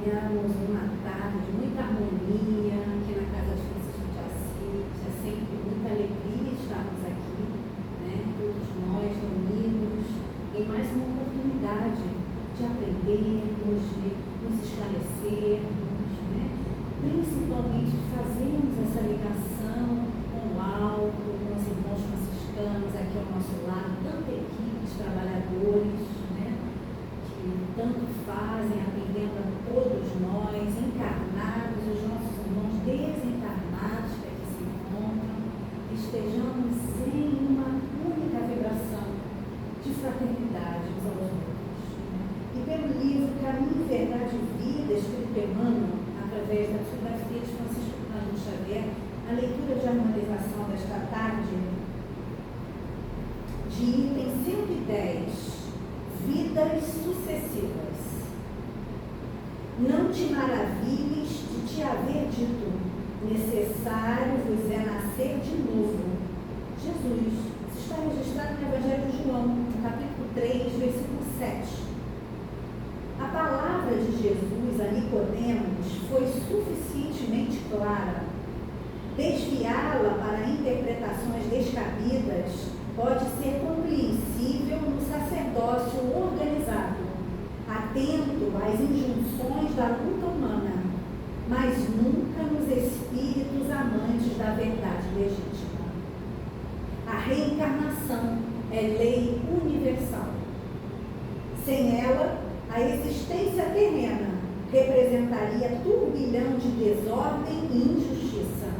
Tenhamos uma tarde de muita harmonia aqui na Casa de Francisco de Assis. É sempre muita alegria estarmos aqui, né? Todos nós reunidos em mais uma oportunidade de aprendermos, de nos esclarecermos, né? Principalmente de fazermos essa ligação com o alto, com os irmãos franciscanos aqui ao nosso lado, tanta equipe de trabalhadores, né? Que tanto fazem, atendendo a todos nós, encarnados, os nossos irmãos desencarnados que aqui se encontram, estejamos em uma única vibração de fraternidade uns aos outros. E pelo livro Caminho, Verdade e Vida, escrito Emmanuel, através da psicografia de Francisco Cândido Xavier, a leitura de harmonização desta tarde, de item 110, vidas sucessivas. Não te maravilhes de te haver dito, necessário vos é nascer de novo. Jesus, isso está registrado no Evangelho de João, no capítulo 3, versículo 7. A palavra de Jesus a Nicodemos foi suficientemente clara. Desviá-la para interpretações descabidas pode ser compreensível no sacerdócio organizado, atento às injunções da luta humana, mas nunca nos espíritos amantes da verdade legítima. A reencarnação é lei universal. Sem ela, a existência terrena representaria turbilhão de desordem e injustiça.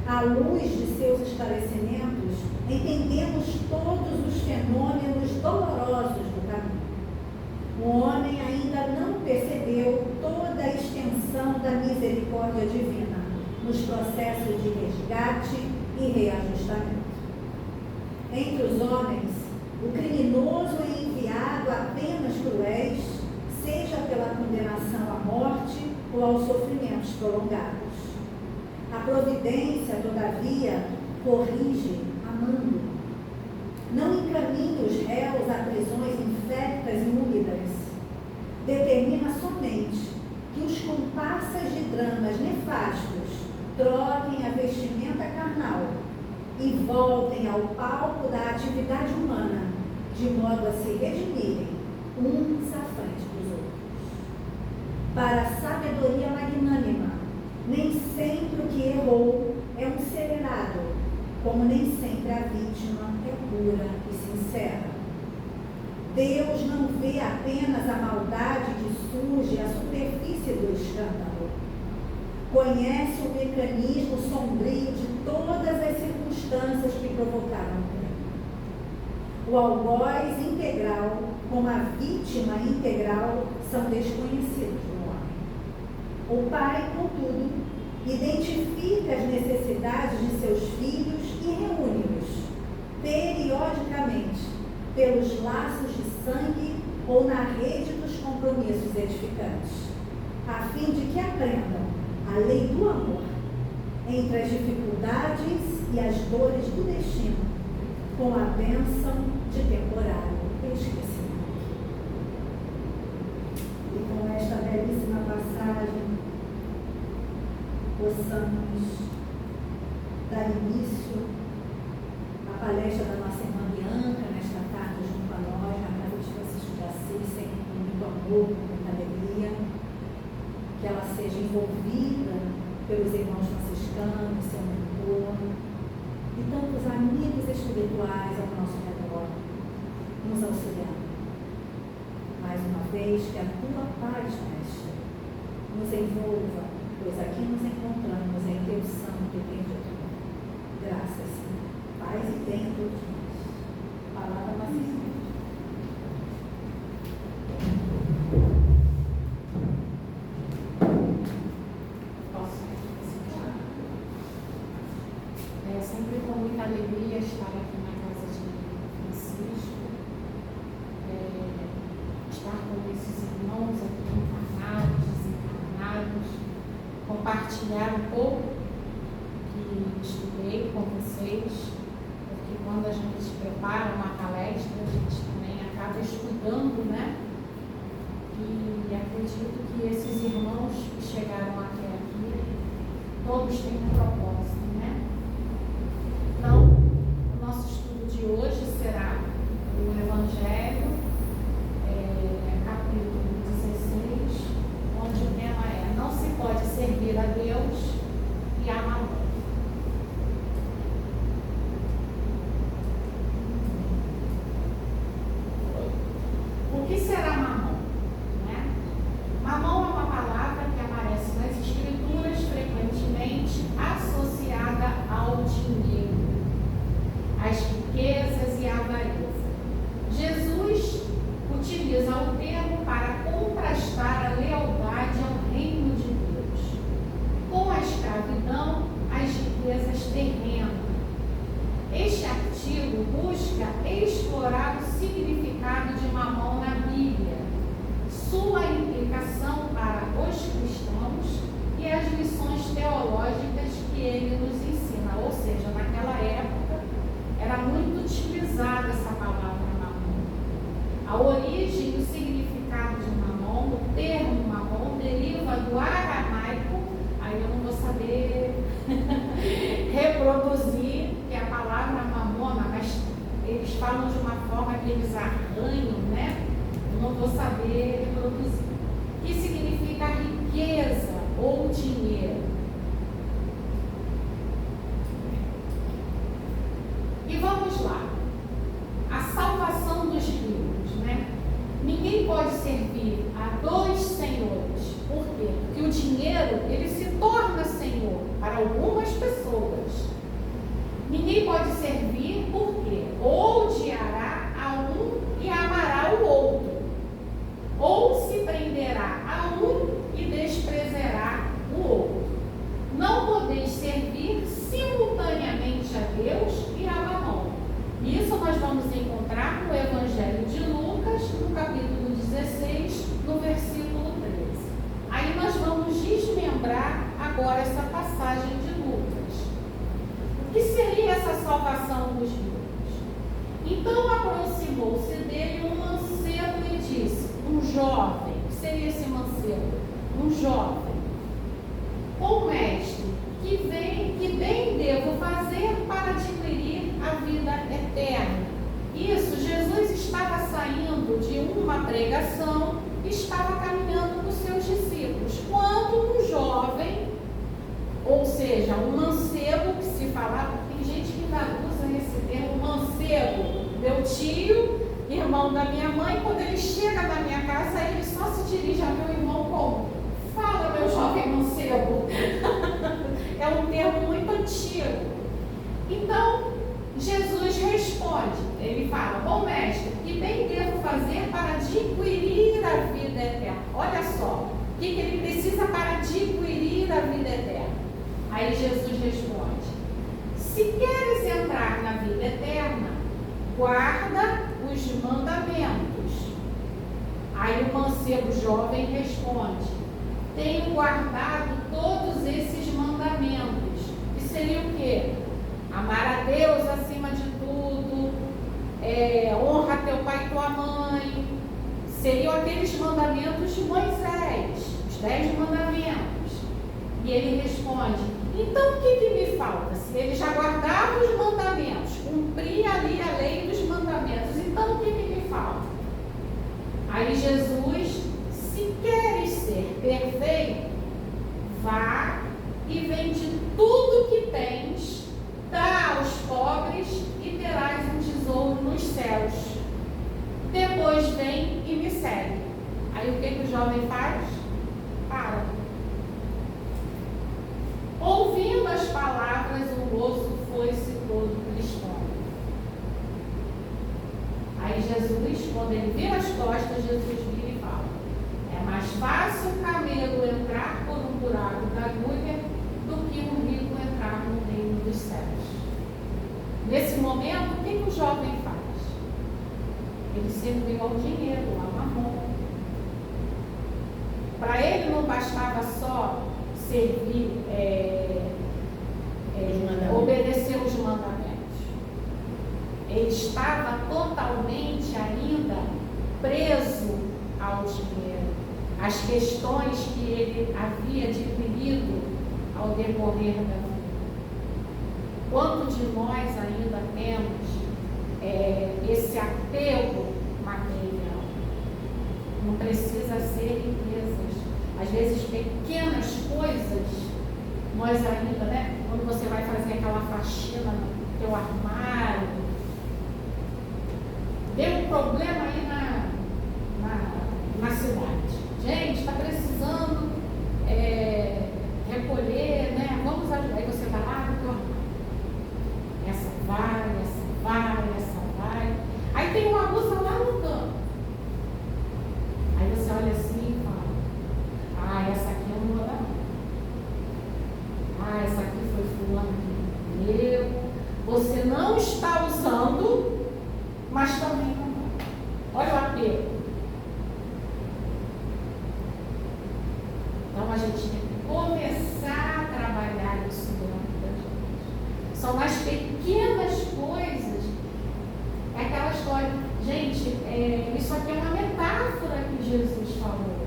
À luz de seus esclarecimentos, entendemos todos os fenômenos dolorosos do caminho. O homem ainda não percebeu toda a extensão da misericórdia divina nos processos de resgate e reajustamento. Entre os homens, o criminoso é enviado a penas cruéis, seja pela condenação à morte ou aos sofrimentos prolongados. A providência, todavia, corrige amando. Não encaminha os réus a prisões infectas e úmidas. Determina somente que os comparsas de dramas nefastos troquem a vestimenta carnal e voltem ao palco da atividade humana, de modo a se redimirem uns à frente dos outros. Para a sabedoria magnânima, nem sempre o que errou é um serenado, como nem sempre a vítima é pura e sincera. Deus não vê apenas a maldade que surge à superfície do escândalo. Conhece o mecanismo sombrio de todas as circunstâncias que provocaram o crime. O algoz integral, como a vítima integral, são desconhecidos no homem. O pai, contudo, identifica as necessidades de seus filhos e reúne-os, periodicamente, pelos laços de sangue ou na rede dos compromissos edificantes, a fim de que aprendam a lei do amor entre as dificuldades e as dores do destino, com a bênção de temporário esquecimento. E com esta belíssima passagem, possamos dar início à palestra da nossa irmã Bianca, nesta tarde junto a nós, na Casa de Francisco de Assis, sempre com muito amor, com muita alegria, que ela seja envolvida pelos irmãos franciscanos, seu mentor, e tantos amigos espirituais ao nosso redor, nos auxiliando. Mais uma vez, que a tua paz, Mestre, nos envolva, pois aqui nos encontramos em teu santo e bendito nome. Graças, Senhor. Paz e bem a todos nós. Palavra macia. É sempre com muita alegria estar aqui na casa de Francisco, estar com esses irmãos aqui encarnados, desencarnados, compartilhar um pouco que estudei com vocês, porque quando a gente prepara uma palestra, a gente também acaba estudando, né? E acredito que esses irmãos chegaram até aqui, todos têm um propósito, né? Então, o nosso estudo de hoje será o Evangelho, capítulo 16, onde o tema é: não se pode servir a Deus e a Mamon. O que será Mamon? Né? Mamon é uma palavra que aparece nas Escrituras frequentemente associada ao dinheiro, às riquezas e à avareza. Jesus utiliza o termo para contrastar a lealdade ao reino de Deus com a escravidão às riquezas terrenas. Este artigo busca explorar o significado de Mamon na Bíblia, sua implicação para os cristãos e as lições teológicas que ele nos ensina. Ou seja, naquela época era muito utilizada essa palavra Mamon. A origem e o significado de Mamon, o termo Mamon, deriva do aramaico. Aí eu não vou saber reproduzir, que é a palavra mamona, mas eles falam de uma forma que eles arranham, né? Eu não vou saber reproduzir. Que significa riqueza ou dinheiro. E vamos lá. A salvação dos ricos, né? Ninguém pode servir a dois senhores. Por quê? Porque o dinheiro, ele se torna senhor para algumas pessoas. Ninguém pode servir porque ou odiará a um e amará o outro, ou se prenderá a um e desprezará o outro. Não podeis servir simultaneamente a Deus e a Mamon. Isso nós vamos encontrar no Evangelho de Lucas, no capítulo 16, no versículo 13. Aí nós vamos desmembrar agora essa passagem de Lucas. O que seria essa salvação dos ricos? Então aproximou-se dele um mancebo e disse, um jovem, o que seria esse mancebo? Um jovem. Ô mestre, que bem devo fazer para adquirir a vida eterna? Isso, Jesus estava saindo de uma pregação, estava caminhando com os seus discípulos, quando um jovem, ou seja, um mancebo, que se falava, tem gente que ainda usa esse termo mancebo, meu tio, irmão da minha mãe, quando ele chega na minha casa, ele só se dirige a meu irmão como: fala, meu jovem mancebo. É um termo muito antigo. Então, Jesus responde, ele fala, bom mestre, que bem devo fazer para adquirir a vida eterna? Olha só, o que ele precisa para adquirir a vida eterna? Aí Jesus responde, se queres entrar na vida eterna, guarda os mandamentos. Aí o mancebo jovem responde, tenho guardado todos esses mandamentos. Que seria o quê? Amar a Deus acima de tudo, honra teu pai e tua mãe. Seriam aqueles mandamentos de Moisés, os 10 mandamentos. E ele responde, então o que me falta? Se ele já guardava os mandamentos, cumpria ali a lei dos mandamentos, então o que me falta? Aí Jesus, se queres ser perfeito, vá e vende tudo que tens, dá aos pobres e terás um tesouro nos céus. Depois vem e me segue. Aí o que o jovem faz? Para. Ouvindo as palavras, o moço foi-se todo tristonho. Aí Jesus, quando ele vira as costas, Jesus vira e fala, é mais fácil o camelo entrar por um buraco da agulha do que um rico entrar no reino dos céus. Nesse momento, o que o jovem faz? Ele serviu ao dinheiro, ao Mamon. Para ele não bastava só servir, obedecer os mandamentos. Ele estava totalmente ainda preso ao dinheiro, as questões que ele havia adquirido ao decorrer da vida. Quanto de nós ainda temos esse apego material? Não precisa ser riquezas. Às vezes, pequenas coisas, nós ainda, né? Quando você vai fazer aquela faxina no teu armário, deu um problema aí na cidade. Gente, está precisando recolher, né? Vamos ajudar. Aí você vai lá no teu armário. Essa vai. Aí tem uma blusa lá no canto. Aí você olha assim e fala: essa aqui eu não vou dar. Essa aqui foi fulano que me deu. Você não está usando, mas também não dá. Olha o apego. Então a gente tem que começar a trabalhar isso dentro da gente. São nas pequenas coisas. É aquela história. Gente, isso aqui é uma metáfora que Jesus falou.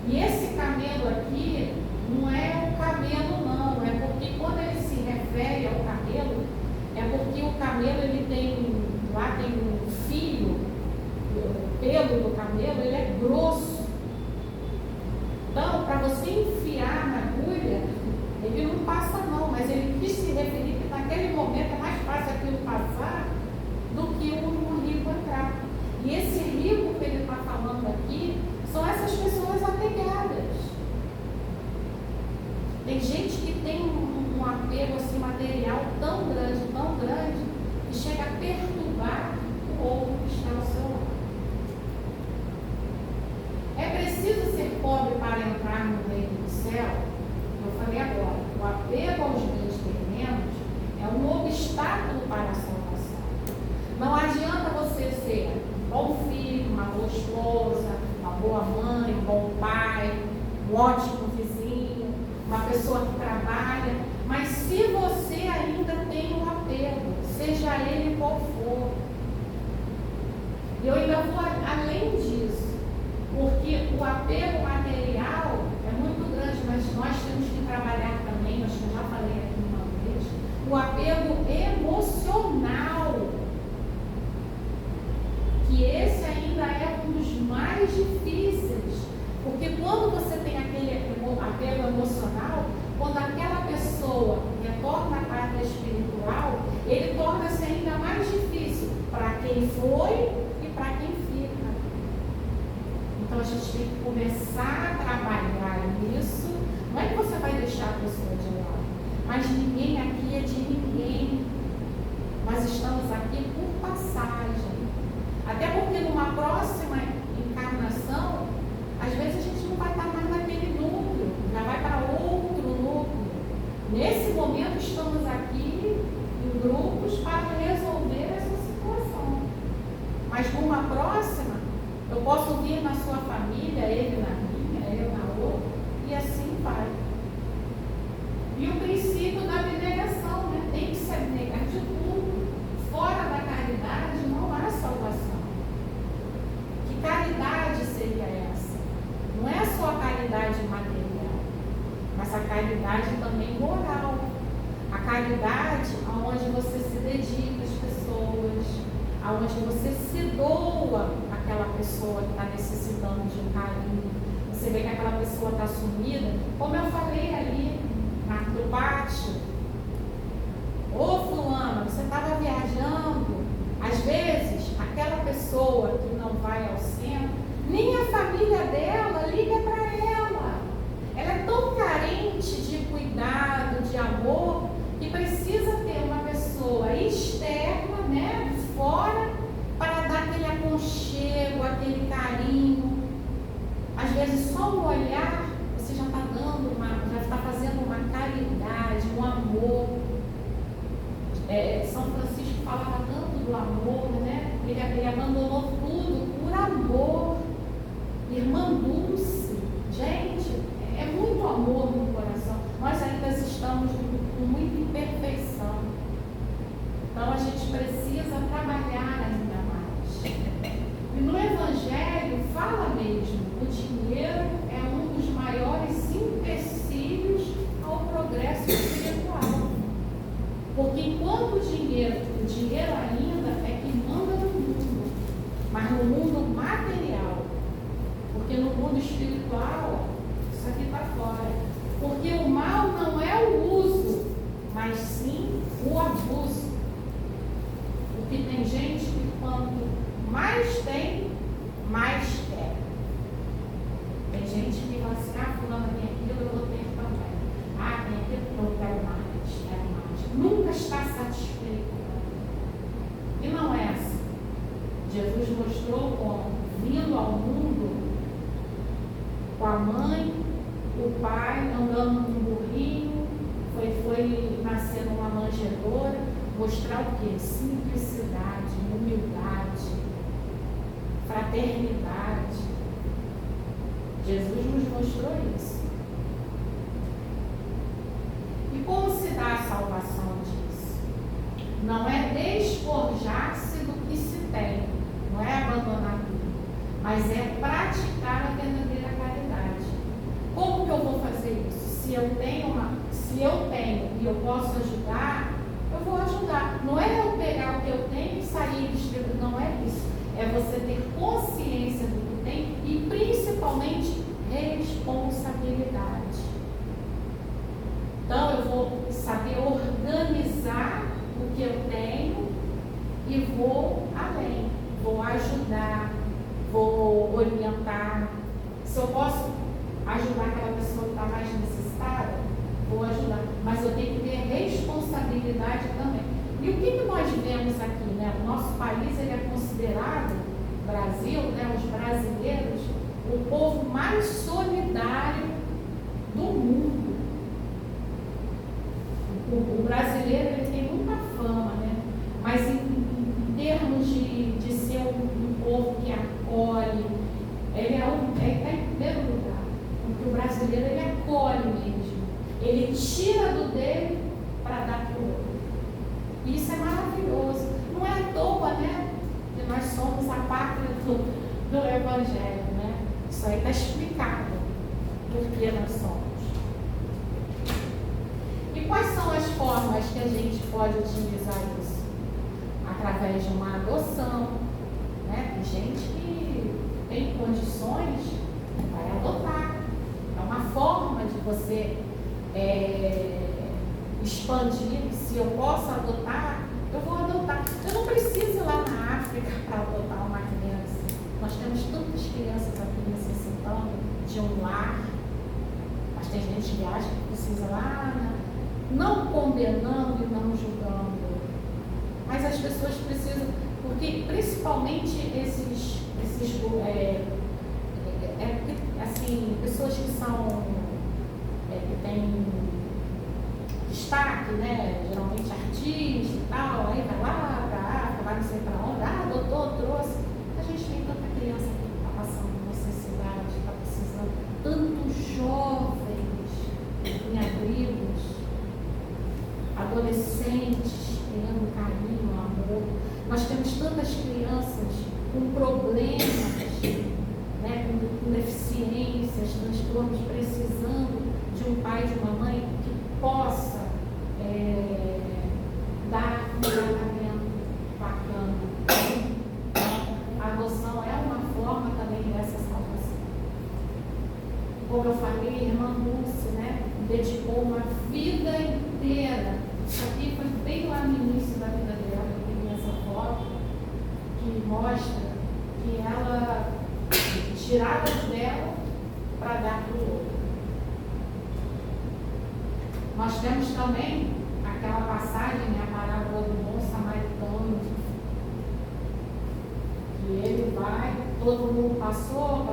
E esse camelo aqui não é um camelo, não. É porque quando ele se refere ao camelo, é porque o camelo ele tem um fio, o pelo do camelo ele é grosso. Então, para você enfiar na agulha, ele não passa não, mas ele quis se referir que naquele momento é mais fácil aquilo passar do que o rico entrar. E esse rico que ele está falando aqui são essas pessoas apegadas. Tem gente que tem um apego assim, material tão grande, que chega a perturbar o outro que está ao seu lado. É preciso ser pobre para entrar no reino do céu? Eu falei agora, o apego aos bens terrenos é um obstáculo para a salvação. Não adianta você ser um bom filho, uma boa esposa, uma boa mãe, um bom pai, um ótimo vizinho, uma pessoa que trabalha, mas se você ainda tem um apego, seja ele qual for, eu ainda vou além disso, porque o apego material é muito grande, mas nós temos que trabalhar também, acho que eu já falei aqui uma vez, o apego emocional, que esse ainda é um dos mais difíceis, porque quando você tem aquele apego emocional, quando aquela pessoa retorna à parte espiritual, ele torna-se ainda mais difícil para quem foi e para quem fica. Então a gente tem que começar a trabalhar nisso. Não é que você vai deixar a pessoa de lado, mas ninguém aqui é de ninguém. Nós estamos aqui por passagem. Até porque numa próxima encarnação, às vezes a gente não vai estar mais naquele núcleo, já vai para outro núcleo. Nesse momento estamos aqui em grupos para resolver essa situação. Mas numa próxima, eu posso vir na sua família, ele na minha, eu na outra, e assim vai. E o princípio da abnegação, né? Tem que se abnegar de tudo. Fora da caridade não há salvação. Que caridade seria essa? Não é só a caridade material, mas a caridade também moral. A caridade onde você se dedica às pessoas, onde você se doa àquela pessoa que está necessitando de um carinho. Você vê que aquela pessoa está sumida, como eu falei ali no pátio. Ô fulano, você estava viajando. Às vezes, aquela pessoa que não vai ao centro, nem a família dela liga para ela. Ela é tão carente de cuidado, de amor, que precisa ter uma pessoa externa, né, fora, para dar aquele aconchego, aquele carinho. Às vezes, só um olhar, você já está dando já está fazendo uma caridade, um amor. São Francisco falava tanto do amor, né? Ele abandonou tudo por amor. Irmã Dulce, gente, é muito amor no coração. Nós ainda estamos com muita imperfeição. Então a gente precisa trabalhar ainda mais. E no Evangelho fala mundo espiritual, isso aqui está fora. Porque o mal não é o uso, mas sim o abuso. Porque tem gente que quanto mais tem, mais quer. Tem gente que fala assim, fulana tem aquilo, eu vou ter também. Tem aquilo, eu quero mais, quero mais. Nunca está satisfeito. E não é assim. Jesus mostrou como, vindo ao mundo, com a mãe, o pai, andando num burrinho, foi nascer numa manjedoura, mostrar o quê? Simplicidade, humildade, fraternidade. Jesus nos mostrou isso. E como se dá a salvação disso? Não é despojar-se do que se tem, não é abandonar tudo, mas é praticar a verdadeira caridade. Como que eu vou fazer isso? Se eu tenho e eu posso ajudar, eu vou ajudar. Não é eu pegar o que eu tenho e sair distribuindo, não é isso. É você ter consciência do que tem e principalmente responsabilidade. Então eu vou saber organizar o que eu tenho e vou além, vou ajudar, vou orientar. Se eu posso ajudar aquela pessoa que está mais necessitada, vou ajudar, mas eu tenho que ter responsabilidade também. E o que nós vemos aqui, né? O nosso país ele é considerado, Brasil, né? Os brasileiros, o povo mais solidário do mundo. O brasileiro ele tem muita fama, né? Mas em termos de ser um povo que acolhe, ele está em primeiro lugar. Porque o brasileiro ele acolhe mesmo. Ele tira do dele para dar para o outro. E isso é maravilhoso. Não é à toa, né? Que nós somos a pátria do Evangelho, né? Isso aí está explicado por que nós somos. E quais são as formas que a gente pode utilizar isso? Através de uma adoção, né? Tem gente que tem condições, vai adotar. É uma forma de você expandir. Se eu posso adotar, eu vou adotar. Eu não preciso ir lá na África para adotar uma criança. Nós temos tantas crianças aqui necessitando de um lar, mas tem gente que acha que precisa lá, né? Não condenando e não julgando, mas as pessoas precisam, porque principalmente assim, pessoas que são que têm destaque, né? Geralmente artista e tal, aí vai lá para a África, vai não sei para onde, adotou, trouxe. A gente tem tanta criança que está passando necessidade, está precisando, tantos jovens em abrigos, adolescentes querendo carinho, amor. Nós temos tantas crianças com problemas, né, com deficiências, transtornos, precisando de um pai, de uma mãe que possa dar um tratamento bacana. A adoção é uma forma também dessa salvação. Como eu falei, a irmã Dulce, né, dedicou uma vida inteira. Isso aqui foi bem lá no início da vida dela. Eu tenho essa foto que mostra que ela tirava dela para dar para o outro. Nós temos também aquela passagem, né, a parábola do bom samaritano, que ele vai, todo mundo passou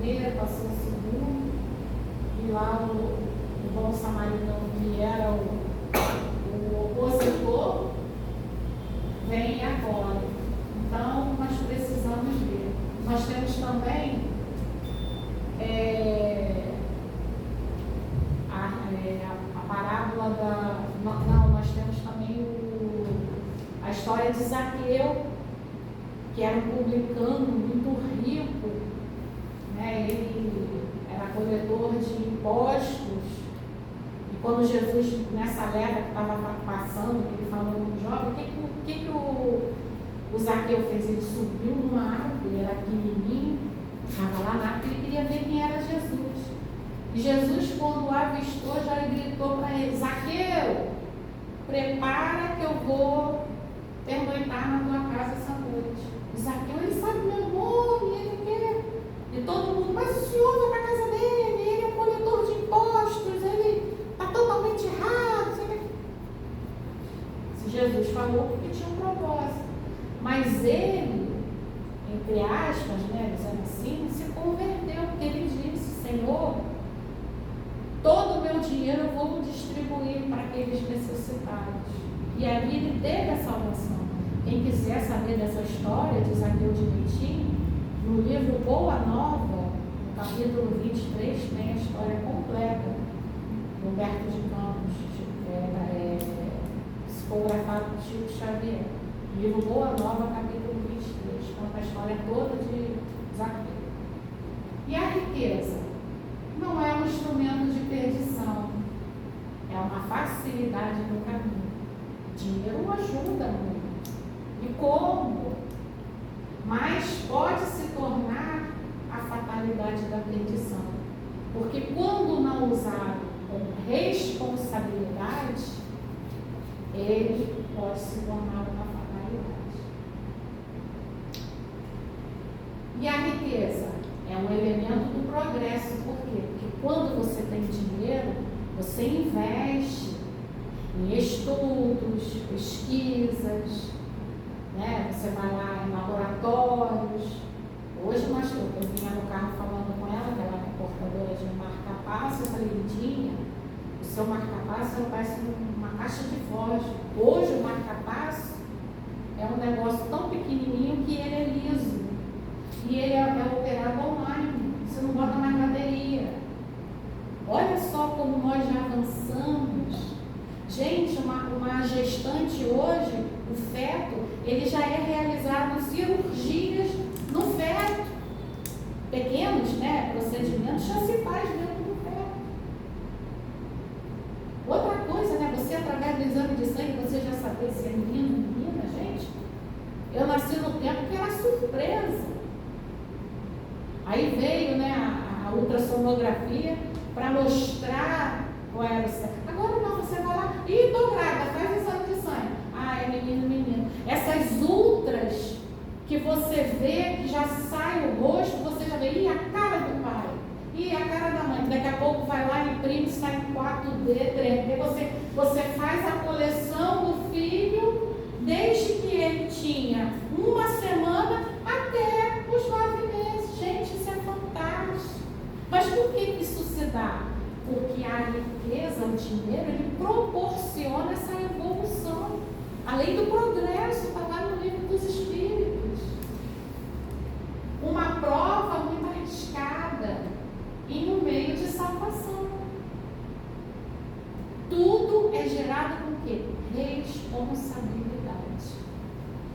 primeiro, passou segundo, e lá o bom samaritano, que era o opositor, vem agora. Então, nós precisamos ver. Nós temos também a parábola da... Não, nós temos também a história de Zaqueu, que era um publicano muito rico, né? Ele era coletor de impostos. E quando Jesus, nessa leva que estava passando, ele falou no jovem, o que o Zaqueu fez? Ele subiu numa árvore, ele era pequenininho, Estava lá na porque ele queria ver quem era Jesus. E Jesus, quando o avistou, já gritou para ele: Zaqueu, prepara que eu vou pernoitar na tua casa essa noite. E Zaqueu, ele sabe meu nome, ele quer. E todo mundo: mas o senhor vai para a casa dele, ele é um coletor de impostos, ele está totalmente errado. Se Jesus falou porque tinha um propósito. Mas ele, entre aspas, dizendo assim, se converteu, porque ele disse: Senhor, todo o meu dinheiro eu vou distribuir para aqueles necessitados. E ali ele teve a salvação. Quem quiser saber dessa história de Zaqueu direitinho, no livro Boa Nova, no capítulo 23, tem a história completa. Humberto de Campos, psicografado por Chico Xavier. Livro Boa Nova, capítulo 23, conta a história toda de Zaqueu. E a riqueza não é um instrumento de perdição, é uma facilidade no caminho. Dinheiro ajuda muito. E como? Mas pode se tornar a fatalidade da perdição. Porque quando não usado com responsabilidade, ele pode se tornar uma fatalidade. E a riqueza é um elemento do progresso. Por quê? Porque quando você tem dinheiro, você investe em estudos, pesquisas, você vai lá em laboratórios. Hoje eu vinha no carro falando com ela, que ela é portadora de um marca-passo. Eu falei: Lindinha, o seu marca-passo parece uma caixa de fósforo. Hoje o marca-passo é um negócio tão pequenininho que ele é liso. E ele é operado online. Você não bota mais bateria. Olha só como nós já avançamos. Gente, uma gestante hoje, o feto, ele já é realizado cirurgias no feto. Pequenos, procedimentos já se faz dentro do feto. Outra coisa, você através do exame de sangue, você já saber se é menino ou menina, gente. Eu nasci no tempo que era surpresa. Aí veio, a ultrassonografia para mostrar qual era o sexo. Agora não, você vai lá, estou grávida, faz o exame de sangue. É menino, menino. Essas ultras que você vê, que já sai o rosto, você já vê, a cara do pai, a cara da mãe. Daqui a pouco vai lá, imprime, sai em 4D, 3D. Você faz a coleção do filho desde que ele tinha uma semana até os 9 meses. Gente, isso é fantástico. Mas por que isso se dá? Porque a riqueza, o dinheiro, ele proporciona essa evolução. Além do progresso, está lá no livro dos Espíritos. Uma prova muito arriscada em um meio de salvação. Tudo é gerado com o quê? Responsabilidade.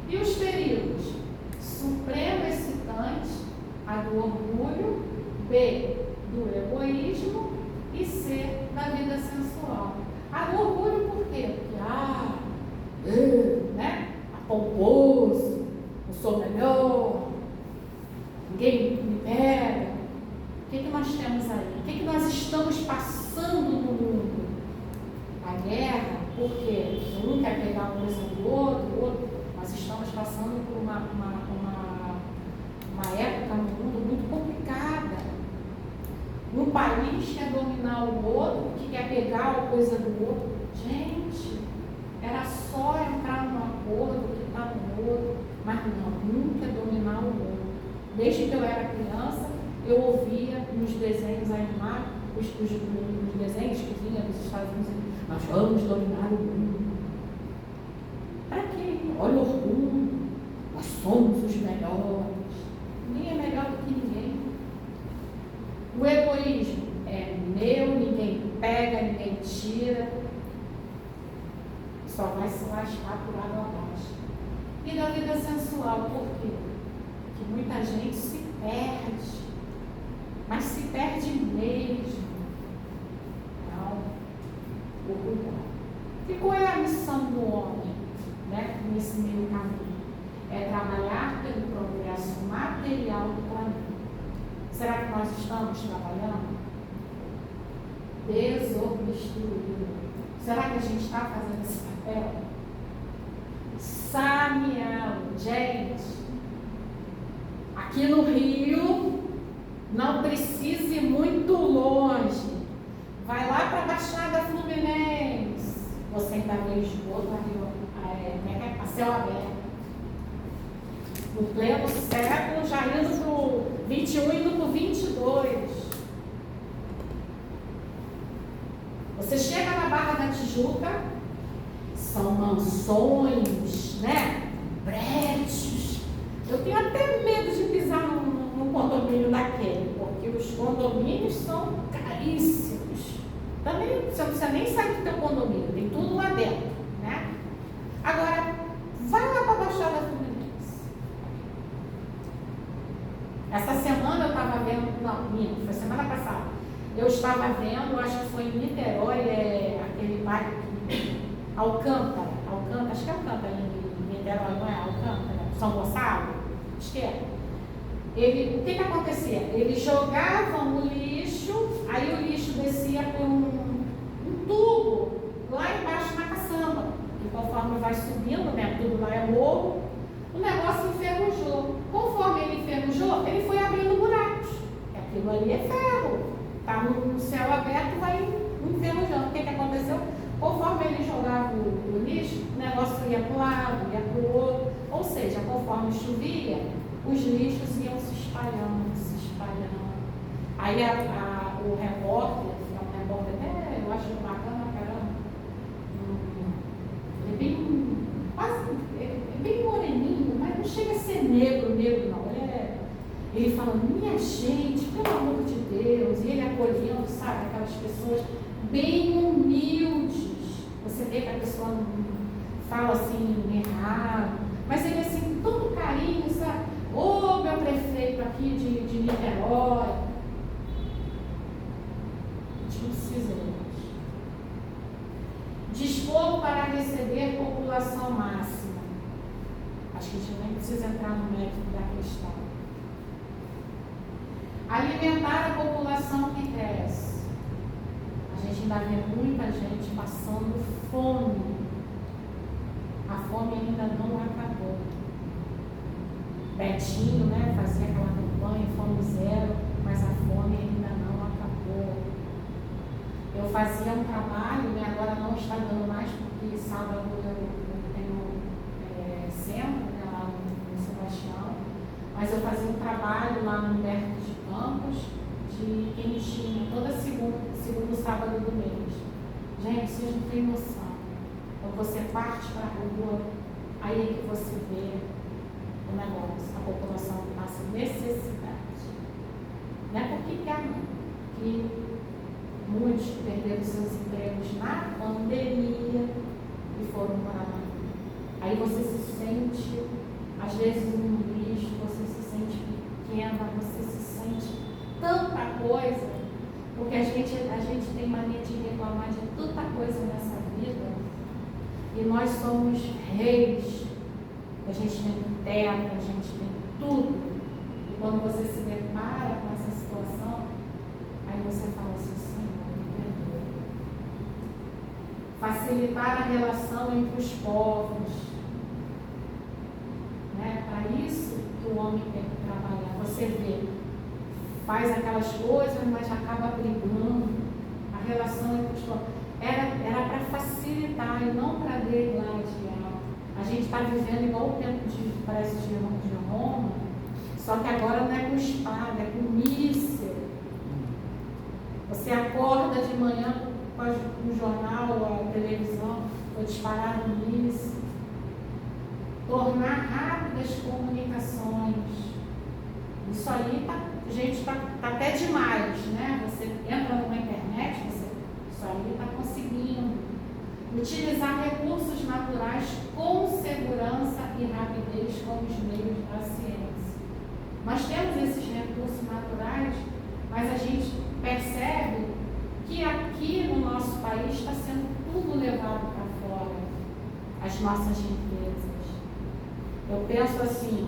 E os perigos? Supremo excitante, a do orgulho, B, do egoísmo, e C, da vida sensual. A do orgulho por quê? Porque, pomposo, eu sou melhor, ninguém me pega. O que nós temos aí? O que nós estamos passando no mundo? A guerra, porque um quer pegar uma coisa do outro. Nós estamos passando por uma época no mundo muito complicada. Um país quer dominar o outro, que quer pegar a coisa do outro. Gente, era só entrar num acordo que está no outro, mas não, um quer dominar o outro. Desde que eu era criança, eu ouvia nos desenhos animados, os desenhos que vinham dos Estados Unidos, nós vamos dominar o mundo. Para quê? Olha o orgulho, nós somos os melhores. Ninguém é melhor do que ninguém. O egoísmo é meu, ninguém pega, ninguém tira. Só vai se lascar por água abaixo. E da vida sensual, por quê? Porque muita gente se perde. Mas se perde mesmo. Não. O cuidado. E qual é a missão do homem, nesse meio caminho? É trabalhar pelo progresso material do planeta. será que nós estamos trabalhando? Desobstruindo. Será que a gente está fazendo esse papel? Sameando. Gente, aqui no Rio, não precisa ir muito longe. Vai lá para a Baixada Fluminense. Você ainda vê esgoto a céu aberto. No pleno século, já indo para o 21 e indo para o 22. Você chega na Barra da Tijuca, são mansões, né? Prédios. Eu tenho até medo de pisar num condomínio daquele, porque os condomínios são caríssimos. Também você não precisa nem sair do teu condomínio, tem tudo lá dentro, né? Agora, vai lá para a Baixada Fluminense. Essa semana eu estava vendo, não, foi semana passada. Eu estava vendo, acho que foi em Niterói, aquele bairro Alcântara, acho que é Alcântara em Niterói, não é Alcântara? São Gonçalo? Acho que é. O que acontecia? Eles jogavam o lixo, aí o lixo descia por um tubo lá embaixo na caçamba. E conforme vai subindo, né, tudo lá é morro, o negócio enferrujou. Conforme ele enferrujou, ele foi abrindo buracos. Aquilo ali é ferro. Está no céu aberto, vai enferrujando. O que aconteceu? Conforme ele jogava o lixo, o negócio ia para um lado, ia para o outro. Ou seja, conforme chovia, os lixos iam se espalhando, se espalhando. Aí o repórter, que é um repórter até, eu acho bacana, caramba, ele é bem, quase, bem moreninho, mas não chega a ser negro não. Ele fala, minha gente, pelo amor de Deus, e ele acolhendo, sabe, aquelas pessoas bem humildes. Você vê que a pessoa não fala assim, errado, mas ele assim, com todo carinho, sabe? Ô, meu prefeito aqui de Niterói. A gente não precisa disso. Dispor para receber população máxima. Acho que a gente nem precisa entrar no mérito da questão. Alimentar a população que cresce. A gente ainda vê muita gente passando fome. A fome ainda não acabou. Betinho, né, fazia aquela campanha, fome zero, mas a fome ainda não acabou. Eu fazia um trabalho, né, agora não está dando mais, porque sábado eu tenho centro, né, lá no Sebastião, mas eu fazia um trabalho lá no Humberto de Campos, de quentinha, toda segundo sábado do mês. Gente, vocês não têm noção. Quando você parte para a rua, aí é que você vê o negócio, a população que passa necessidade. Não é porque quer, que muitos perderam seus empregos na pandemia e foram para lá. Aí você se sente, às vezes, um lixo, você se sente pequena, você se sente tanta coisa, porque a gente tem mania de reclamar de tanta coisa nessa vida, e nós somos reis. A gente tem terra, a gente tem tudo. E quando você se depara com essa situação, aí você fala assim, Senhor, me perdoa. Facilitar a relação entre os povos. Né? Para isso que o homem tem que trabalhar. Você vê, faz aquelas coisas, mas acaba brigando. A relação entre os povos. Era para facilitar e não para degladiar. A gente está vivendo igual o tempo de Roma, só que agora não é com espada, é com míssil. Você acorda de manhã com o jornal ou a televisão, ou disparar um míssil. Tornar rápidas comunicações. Isso aí está até demais, né? Você entra numa internet, isso aí está conseguindo. Utilizar recursos naturais com segurança e rapidez como os meios da ciência. Nós temos esses recursos naturais, mas a gente percebe que aqui no nosso país está sendo tudo levado para fora, as nossas riquezas. Eu penso assim,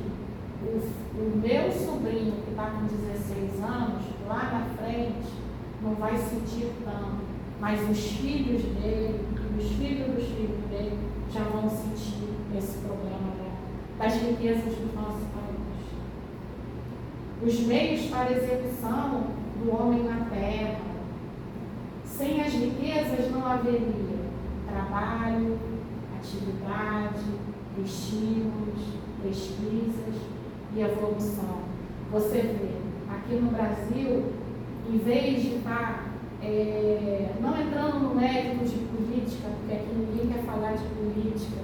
o meu sobrinho que está com 16 anos, lá na frente, não vai sentir tanto, mas os filhos dele e os filhos dos filhos dele já vão sentir esse problema, né, das riquezas do nosso país. Os meios para execução do homem na terra. Sem as riquezas não haveria trabalho, atividade, estímulos, pesquisas e evolução. Você vê, aqui no Brasil, em vez de estar não entrando no mérito de política, porque aqui ninguém quer falar de política,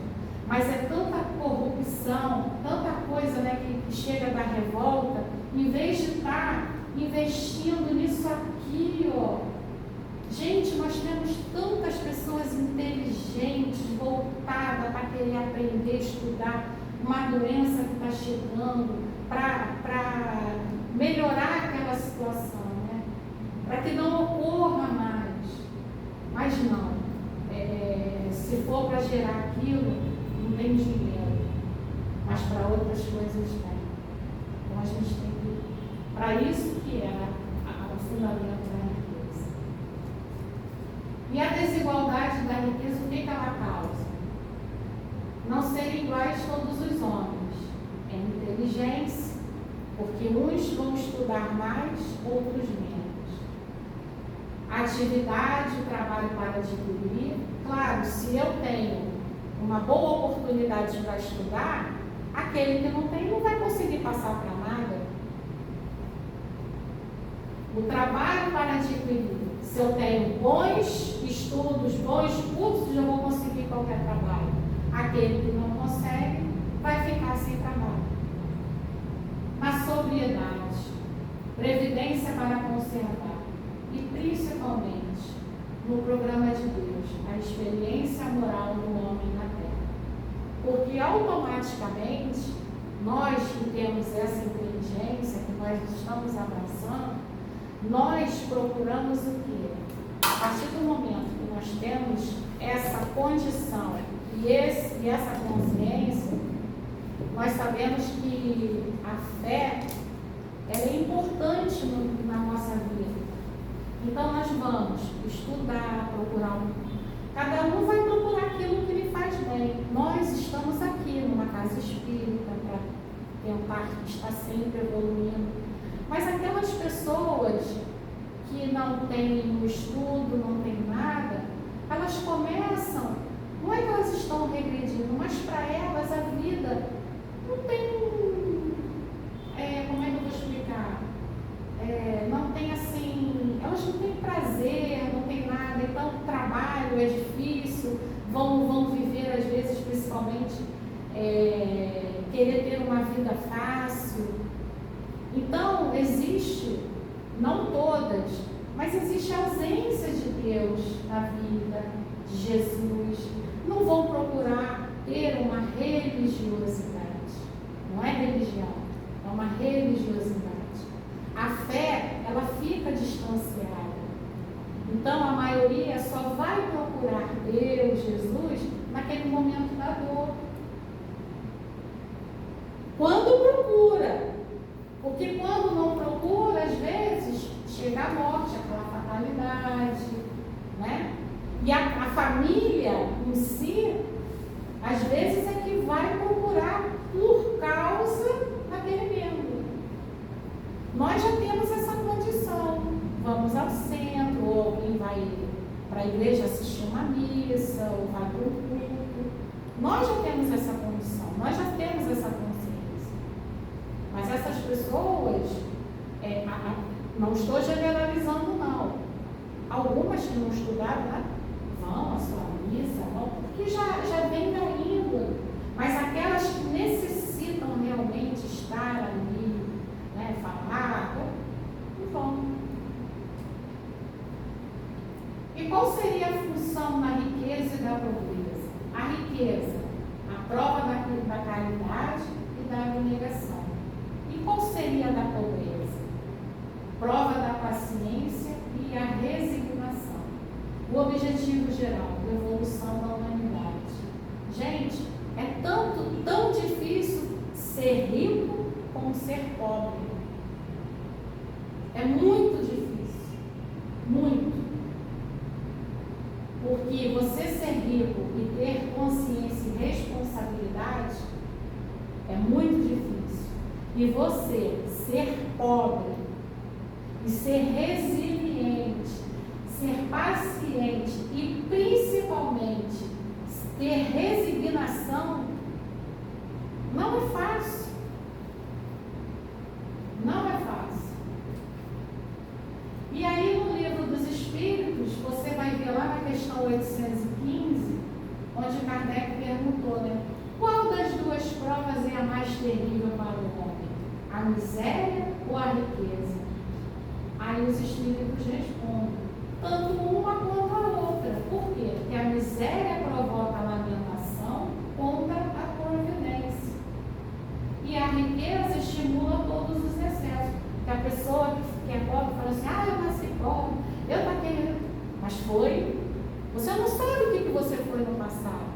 mas é tanta corrupção, tanta coisa, né, que chega da revolta, em vez de estar investindo nisso aqui, ó. Gente, nós temos tantas pessoas inteligentes, voltadas para querer aprender, estudar uma doença que está chegando, para melhorar aquela situação, né? Para que não ocorra mais. Mas não, se for para gerar aquilo, não tem dinheiro, mas para outras coisas tem. Então a gente tem que, para isso que é o fundamento da riqueza. E a desigualdade da riqueza, o que ela causa? Não serem iguais todos os homens. É inteligência, porque uns vão estudar mais, outros menos. Atividade, trabalho para adquirir. Claro, se eu tenho uma boa oportunidade para estudar, aquele que não tem não vai conseguir passar para nada. O trabalho para adquirir. Se eu tenho bons estudos, bons cursos, eu vou conseguir qualquer trabalho. Aquele que não consegue vai ficar sem trabalho. Na sobriedade, previdência para conservar e principalmente no programa de Deus, a experiência moral do homem na terra. Porque automaticamente nós que temos essa inteligência que nós estamos abraçando, nós procuramos o quê? A partir do momento que nós temos essa condição e essa consciência, nós sabemos que a fé ela é importante na nossa vida. Então nós vamos estudar, procurar cada um vai procurar aquilo que lhe faz bem. Nós estamos aqui numa casa espírita para tentar estar sempre evoluindo. Mas aquelas pessoas que não têm no estudo, não têm nada, elas começam, não é que elas estão regredindo, mas para elas a vida não tem, como é que eu vou explicar? Não tem assim, elas não têm prazer, não tem nada, então o trabalho é difícil, vão viver às vezes, principalmente, querer ter uma vida fácil. Então, existe, não todas, mas existe a ausência de Deus na vida, de Jesus. Não vão procurar ter uma religiosidade. Não é religião, é uma religiosidade. A fé, ela fica distanciada. Então, a maioria só vai procurar Deus, Jesus, naquele momento da dor. Quando procura. Porque quando não procura, às vezes, chega a morte, aquela fatalidade, né? E a família em si, às vezes é que vai procurar por causa daquele membro. Nós já temos essa condição. Vamos ao centro, ou alguém vai para a igreja assistir uma missa, ou vai para o culto. Nós já temos essa condição, nós já temos essa consciência. Mas essas pessoas, não estou generalizando não. Algumas que não estudaram, né, vão à sua missa, vão, porque já vem da índole. Mas aquelas que necessitam realmente estar ali, né, falar, não vão. E qual seria a função da riqueza e da pobreza? A riqueza, a prova da caridade e da abnegação. E qual seria a da pobreza? Prova da paciência e a resignação. O objetivo geral da evolução da humanidade. Gente, é tão difícil ser rico como ser pobre. É muito difícil, muito. Porque você ser rico e ter consciência e responsabilidade é muito difícil. E você ser pobre e ser resiliente, ser paciente e principalmente ter resignação não é fácil. Não é fácil. E aí no livro dos Espíritos, você vai ver lá na questão 815, onde Kardec perguntou, né? Qual das duas provas é a mais terrível para o homem? A miséria ou a riqueza? Aí os Espíritos respondem, tanto uma quanto a outra. Por quê? Porque a miséria provoca a lamentação contra a providência. E a riqueza estimula todos os excessos. Porque a pessoa que é pobre fala assim, eu nasci pobre, eu não querendo. Mas foi. Você não sabe o que você foi no passado.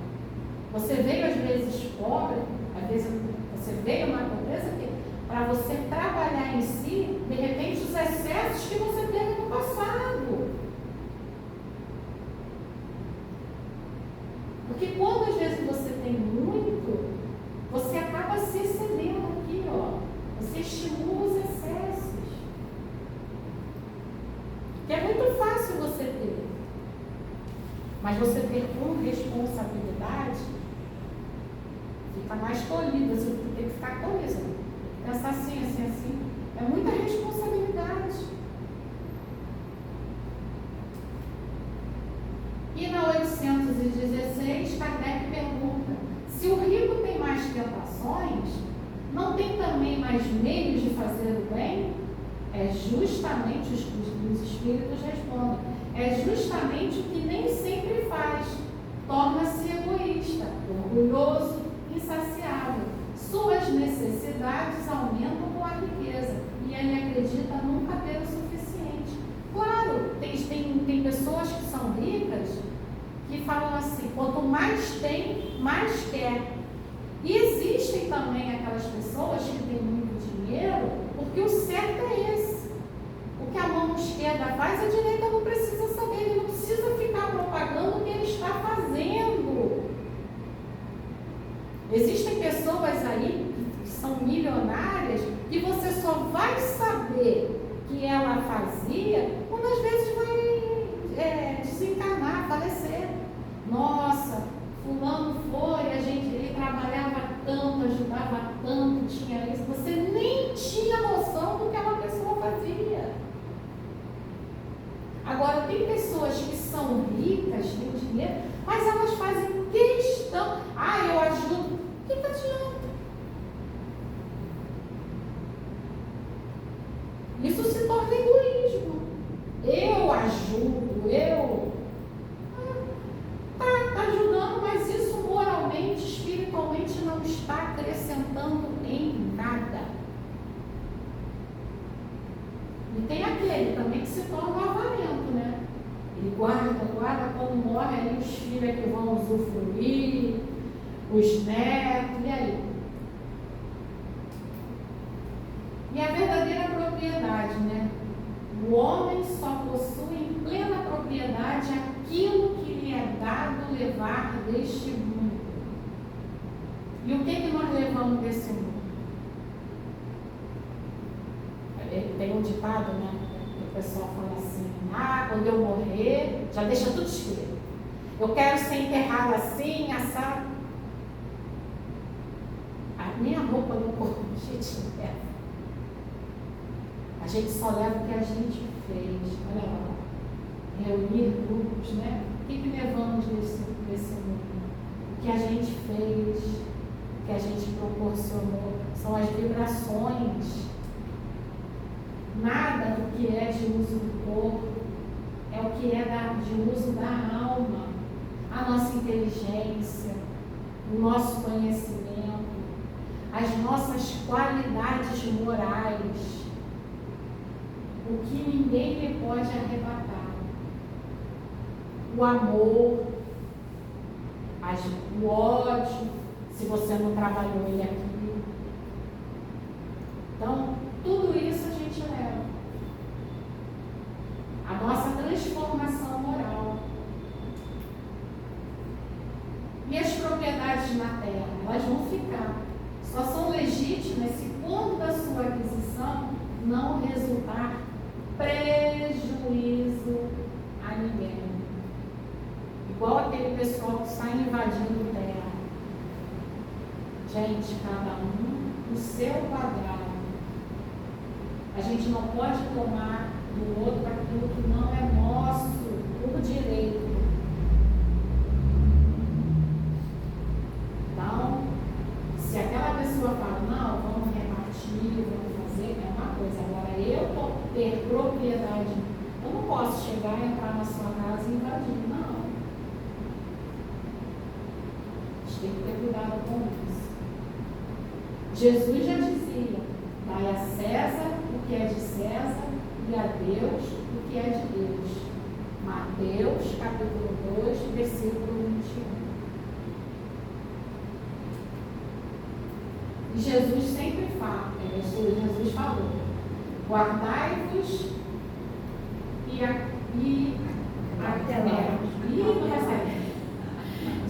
Você veio às vezes pobre, às vezes você veio uma pobreza que para você trabalhar em si, de repente, os excessos que você teve no passado. Porque quando às vezes você tem muito, você acaba se excedendo aqui, ó. Você estimula os excessos. Que é muito fácil você ter. Mas você ter com responsabilidade, fica mais tolhido, você tem que ficar coisa. Pensar assim. É muita responsabilidade. E na 816, Kardec pergunta, se o rico tem mais tentações, não tem também mais meios de fazer o bem? É justamente, os espíritos respondem, é justamente o que nem sempre faz. Torna-se egoísta, orgulhoso, insaciável. Suas necessidades aumentam com a riqueza e ele acredita nunca ter o suficiente. Claro, tem pessoas que são ricas que falam assim, quanto mais tem, mais quer. E existem também aquelas pessoas que têm muito dinheiro, porque o certo é esse. O que a mão esquerda faz, a direita não precisa saber, ele não precisa ficar propagando o que ele está fazendo. Existem pessoas aí que são milionárias que você só vai saber que ela fazia quando às vezes vai desencarnar, falecer. Nossa, fulano foi, ele trabalhava tanto, ajudava tanto, tinha isso. Você nem tinha noção do que aquela pessoa fazia. Agora, tem pessoas que são ricas, têm dinheiro, mas elas fazem questão. Eu ajudo. O que adianta? Isso se torna egoísmo. Eu ajudo, Está ajudando, mas isso moralmente, espiritualmente não está acrescentando em nada. E tem aquele também que se torna avarento, né? Ele guarda, quando morre aí os filhos é que vão usufruir, os netos, e aí? E a verdadeira propriedade, né? O homem só possui em plena propriedade aquilo que lhe é dado levar deste mundo. E o que nós levamos desse mundo? Tem um ditado, né? Que o pessoal fala assim, quando eu morrer, já deixa tudo escrito. Eu quero ser enterrado assim, assado. A minha roupa no corpo, a gente leva. A gente só leva o que a gente fez. Olha lá. Reunir grupos, né? O que levamos desse mundo? O que a gente fez, o que a gente proporcionou, são as vibrações. Nada do que é de uso do corpo é o que é de uso da alma, a nossa inteligência, o nosso conhecimento, as nossas qualidades morais, o que ninguém lhe pode arrebatar. O amor, o ódio, se você não trabalhou ele aqui. Então, tudo isso a gente leva. A nossa transformação moral. E as propriedades na terra, elas vão ficar. Só são legítimas se quando da sua aquisição não resultar prejuízo a ninguém. Igual aquele pessoal que sai invadindo terra. Gente, cada um no seu quadrado. A gente não pode tomar do outro aquilo que não é nosso por direito. Então, se aquela pessoa fala, não, vamos repartir, vamos fazer, é uma coisa. Agora, eu ter propriedade, eu não posso chegar e entrar na sua casa e invadir, não. A gente tem que ter cuidado com isso. Jesus já dizia, dai a César o que é de César e a Deus o que é de Deus. Mateus, capítulo 2, versículo 21. E Jesus sempre fala, Jesus falou, guardai-vos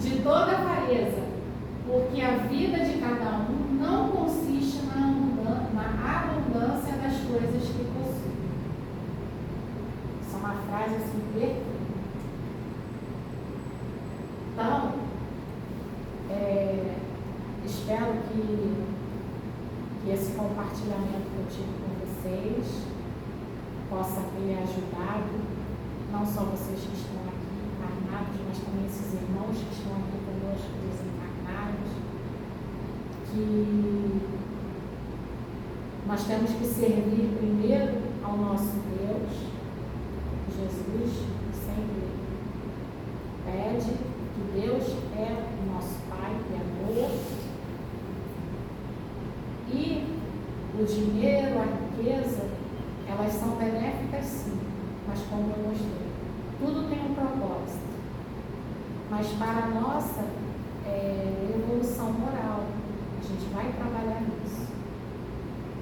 de toda avareza, porque a vida de cada um não consiste na abundância das coisas que possui. Essa é uma frase assim perfeita. Então, espero que esse compartilhamento que eu tive com vocês possa ter ajudado, não só vocês que estão aqui encarnados, mas também esses irmãos que estão aqui conosco desencarnados, que nós temos que servir primeiro ao nosso Deus. Jesus sempre pede que Deus é o nosso Pai, Criador. E o dinheiro, a riqueza, elas são benéficas sim, mas como eu mostrei, tudo tem um propósito. Mas para a nossa evolução moral, a gente vai trabalhar nisso.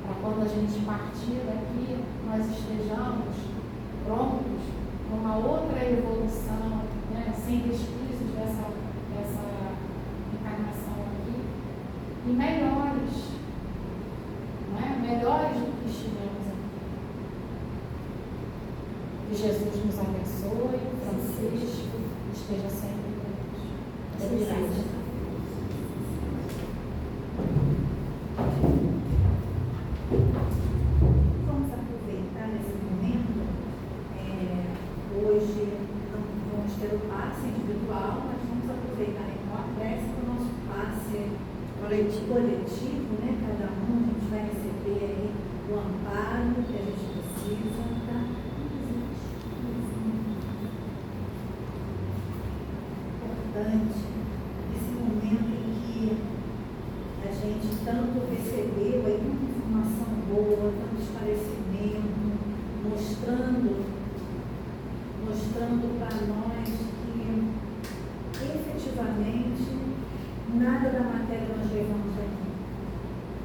Para quando a gente partir daqui, nós estejamos prontos para uma outra evolução, né, sem resquícios dessa encarnação aqui, e melhores. Melhores do que estivemos aqui. Que Jesus nos abençoe, Francisco esteja sempre conosco. Obrigada. Vamos aproveitar esse momento. Hoje não vamos ter o passe individual, mas vamos aproveitar então a prece para o nosso passe coletivo, né? Cada um, a gente vai receber aí o amparo que a gente precisa, tá? Importante esse momento em que a gente tanto recebeu aí muita informação boa, tanto esclarecimento, mostrando para nós que efetivamente nada da matéria nós levamos aqui.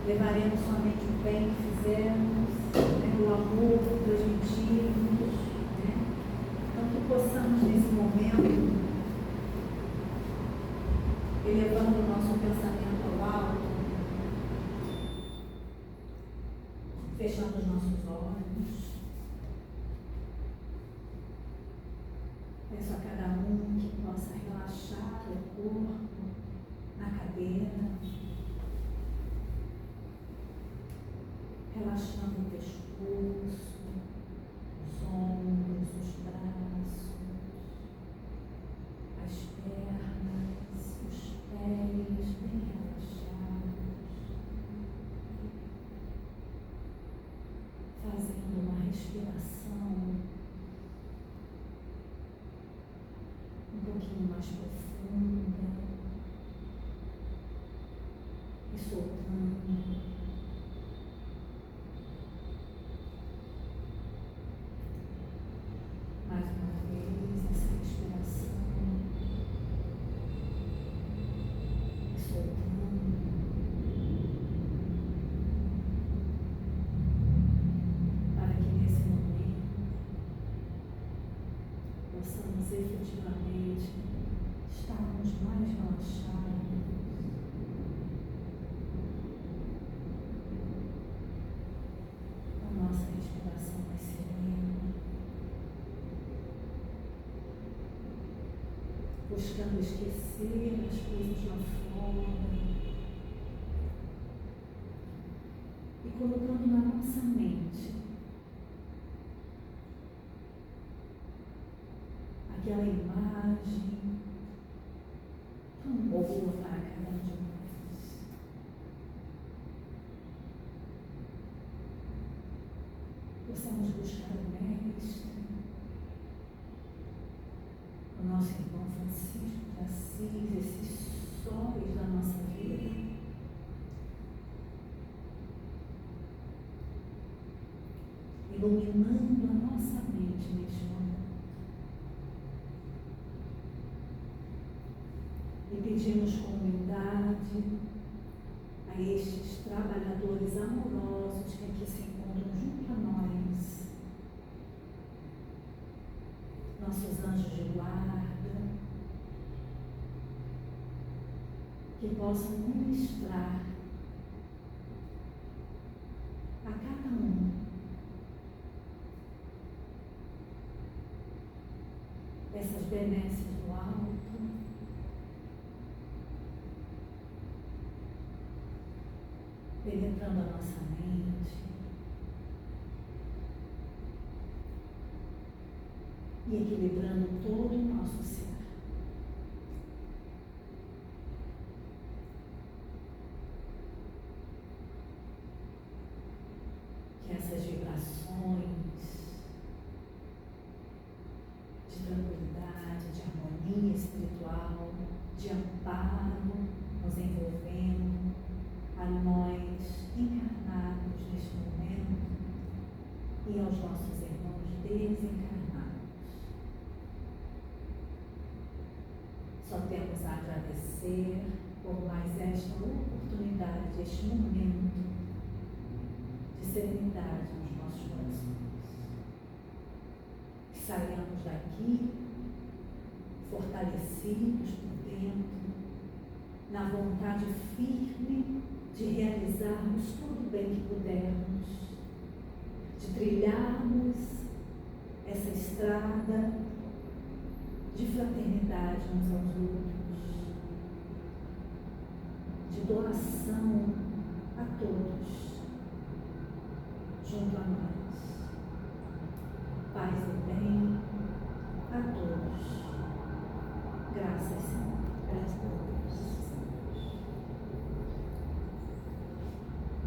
Levaremos somente o bem que fizemos, né, o amor que transmitimos, né? Então que possamos nesse momento, elevando o nosso pensamento ao alto, fechando os nossos olhos. Peço a cada um que possa relaxar o corpo na cadeira, relaxando o pescoço, os ombros, os braços, as pernas, os pés bem relaxados, fazendo uma respiração um pouquinho mais profunda e soltando. Mais uma vez essa respiração e soltando. possamos efetivamente estarmos mais relaxados, a nossa respiração mais serena, buscando esquecer as coisas lá fora e colocando na nossa mente aquela imagem tão boa para cada um de nós. Possamos buscar o Mestre, o nosso irmão Francisco de Assis, esses sóis da nossa vida, iluminando a nossa mente neste momento. E pedimos com humildade a estes trabalhadores amorosos que aqui se encontram junto a nós, nossos anjos de guarda, que possam ministrar a cada um essas benesses do alto, penetrando a nossa mente e equilibrando todo o nosso ser. Que essas vibrações de tranquilidade, de harmonia espiritual, de amparo nos envolvendo, a nós encarnados neste momento e aos nossos irmãos desencarnados. Só temos a agradecer por mais esta oportunidade, este momento de serenidade nos nossos corações. Que saiamos daqui fortalecidos por dentro, na vontade firme de realizarmos todo o bem que pudermos, de trilharmos essa estrada de fraternidade uns aos outros, de doação a todos, junto a nós.